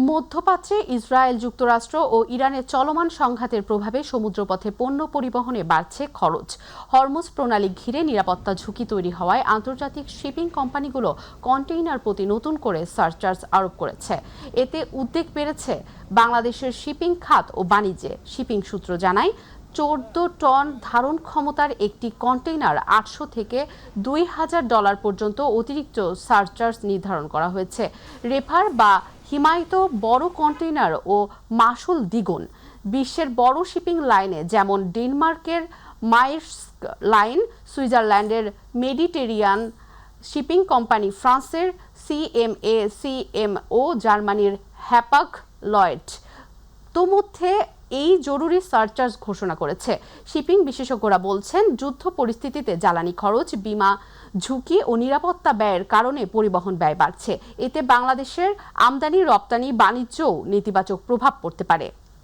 মধ্যপ্রাচ্যে ইসরায়েল, যুক্তরাষ্ট্র ও ইরানের চলমান সংঘাতের প্রভাবে সমুদ্রপথে পণ্য পরিবহনে বাড়ছে খরচ। হরমুজ প্রণালী ঘিরে নিরাপত্তা ঝুঁকি তৈরি হওয়ায় আন্তর্জাতিক শিপিং কোম্পানিগুলো কন্টেইনার প্রতি নতুন করে সারচার্জ আরোপ করেছে। এতে উদ্বেগ বেড়েছে বাংলাদেশের শিপিং খাত ও বাণিজ্যে। শিপিং সূত্র জানায়, 14 টন ধারণ ক্ষমতার একটি কন্টেইনার $800 থেকে $2000 পর্যন্ত অতিরিক্ত সারচার্জ নির্ধারণ করা হয়েছে। রেফার বা হিমায়িত বড় কন্টেইনার ও মাশুল দ্বিগুণ। বিশ্বের বড় শিপিং লাইনে যেমন ডেনমার্কের মায়ের্স্ক লাইন, সুইজারল্যান্ডের মেডিটেরিয়ান শিপিং কোম্পানি, ফ্রান্সের সিএমও, জার্মানির হ্যাপাগ লয়েড তোমধ্যে এই জরুরি সারচার্জ ঘোষণা করেছে। শিপিং বিশেষজ্ঞরা বলছেন, যুদ্ধ পরিস্থিতিতে জ্বালানি খরচ, বীমা ঝুঁকি ও নিরাপত্তা ব্যয়ের কারণে পরিবহন ব্যয় বাড়ছে। এতে বাংলাদেশের আমদানি রপ্তানি বাণিজ্যও নেতিবাচক প্রভাব পড়তে পারে।